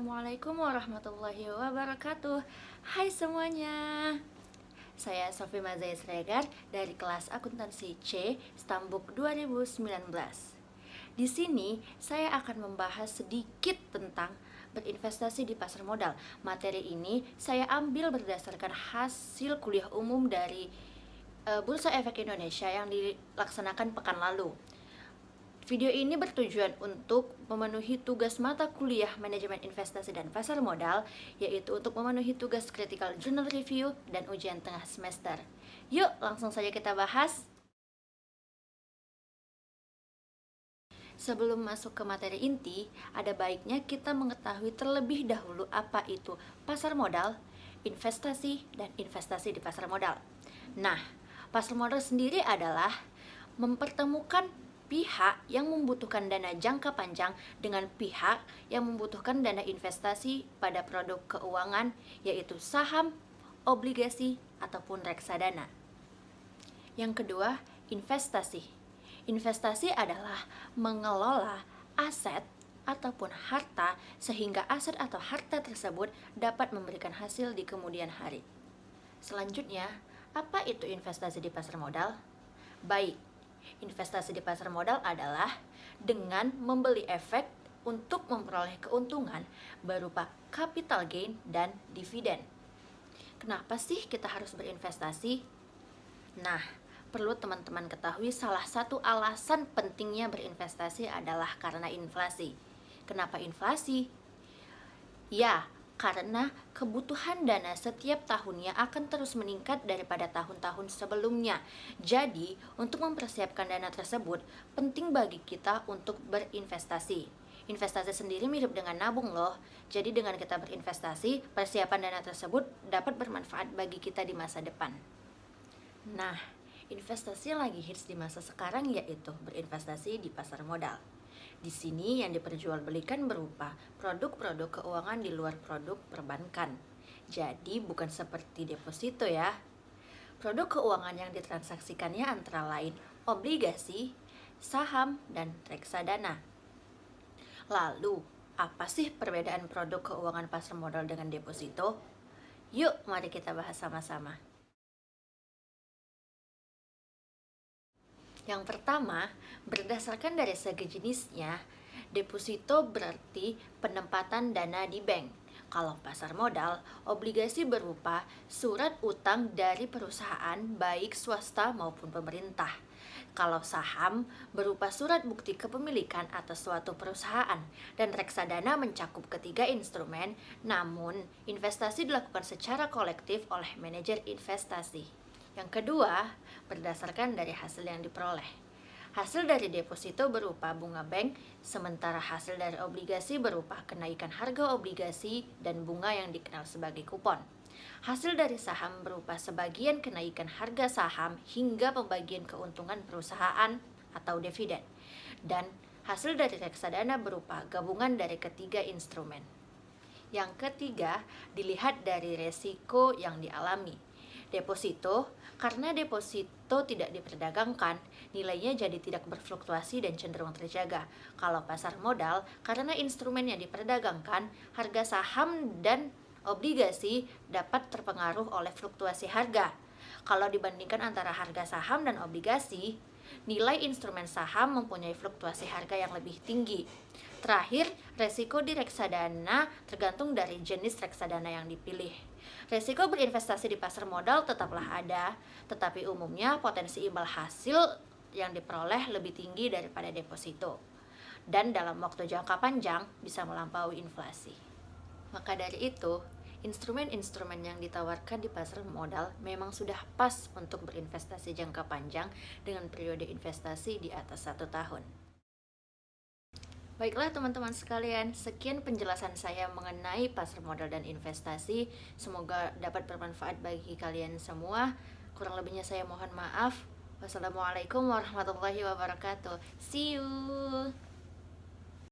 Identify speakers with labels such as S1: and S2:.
S1: Assalamualaikum warahmatullahi wabarakatuh. Hai semuanya. Saya Sofi Mazai Sregar dari kelas akuntansi C Stambuk 2019. Di sini saya akan membahas sedikit tentang berinvestasi di pasar modal. Materi ini saya ambil berdasarkan hasil kuliah umum dari Bursa Efek Indonesia yang dilaksanakan pekan lalu. Video ini bertujuan untuk memenuhi tugas mata kuliah Manajemen Investasi dan Pasar Modal, yaitu untuk memenuhi tugas Critical Journal Review dan ujian tengah semester. Yuk, langsung saja kita bahas. Sebelum masuk ke materi inti, ada baiknya kita mengetahui terlebih dahulu apa itu pasar modal, investasi, dan investasi di pasar modal. Nah, pasar modal sendiri adalah mempertemukan pihak yang membutuhkan dana jangka panjang dengan pihak yang membutuhkan dana investasi pada produk keuangan, yaitu saham, obligasi, ataupun reksadana. Yang kedua, investasi. Investasi adalah mengelola aset ataupun harta sehingga aset atau harta tersebut dapat memberikan hasil di kemudian hari. Selanjutnya, apa itu investasi di pasar modal? Baik, investasi di pasar modal adalah dengan membeli efek untuk memperoleh keuntungan berupa capital gain dan dividen. Kenapa sih kita harus berinvestasi? Nah, perlu teman-teman ketahui salah satu alasan pentingnya berinvestasi adalah karena inflasi. Kenapa inflasi? Ya, karena kebutuhan dana setiap tahunnya akan terus meningkat daripada tahun-tahun sebelumnya. Jadi, untuk mempersiapkan dana tersebut, penting bagi kita untuk berinvestasi. Investasi sendiri mirip dengan nabung loh. Jadi dengan kita berinvestasi, persiapan dana tersebut dapat bermanfaat bagi kita di masa depan. Nah, investasi yang lagi hits di masa sekarang yaitu berinvestasi di pasar modal. Di sini yang diperjualbelikan berupa produk-produk keuangan di luar produk perbankan. Jadi bukan seperti deposito ya. Produk keuangan yang ditransaksikannya antara lain obligasi, saham, dan reksadana. Lalu, apa sih perbedaan produk keuangan pasar modal dengan deposito? Yuk, mari kita bahas sama-sama. Yang pertama, berdasarkan dari segi jenisnya, deposito berarti penempatan dana di bank. Kalau pasar modal, obligasi berupa surat utang dari perusahaan baik swasta maupun pemerintah. Kalau saham berupa surat bukti kepemilikan atas suatu perusahaan, dan reksadana mencakup ketiga instrumen, namun investasi dilakukan secara kolektif oleh manajer investasi. Yang kedua, berdasarkan dari hasil yang diperoleh. Hasil dari deposito berupa bunga bank, sementara hasil dari obligasi berupa kenaikan harga obligasi dan bunga yang dikenal sebagai kupon. Hasil dari saham berupa sebagian kenaikan harga saham hingga pembagian keuntungan perusahaan atau dividen. Dan hasil dari reksadana berupa gabungan dari ketiga instrumen. Yang ketiga, dilihat dari resiko yang dialami. Deposito, karena deposito tidak diperdagangkan, nilainya jadi tidak berfluktuasi dan cenderung terjaga. Kalau pasar modal, karena instrumen yang diperdagangkan, harga saham dan obligasi dapat terpengaruh oleh fluktuasi harga. Kalau dibandingkan antara harga saham dan obligasi, nilai instrumen saham mempunyai fluktuasi harga yang lebih tinggi. Terakhir, resiko di reksadana tergantung dari jenis reksadana yang dipilih. Resiko berinvestasi di pasar modal tetaplah ada, tetapi umumnya potensi imbal hasil yang diperoleh lebih tinggi daripada deposito. Dan dalam waktu jangka panjang bisa melampaui inflasi. Maka dari itu, instrumen-instrumen yang ditawarkan di pasar modal memang sudah pas untuk berinvestasi jangka panjang dengan periode investasi di atas 1 tahun. Baiklah teman-teman sekalian, sekian penjelasan saya mengenai pasar modal dan investasi. Semoga dapat bermanfaat bagi kalian semua. Kurang lebihnya saya mohon maaf. Wassalamualaikum warahmatullahi wabarakatuh. See you.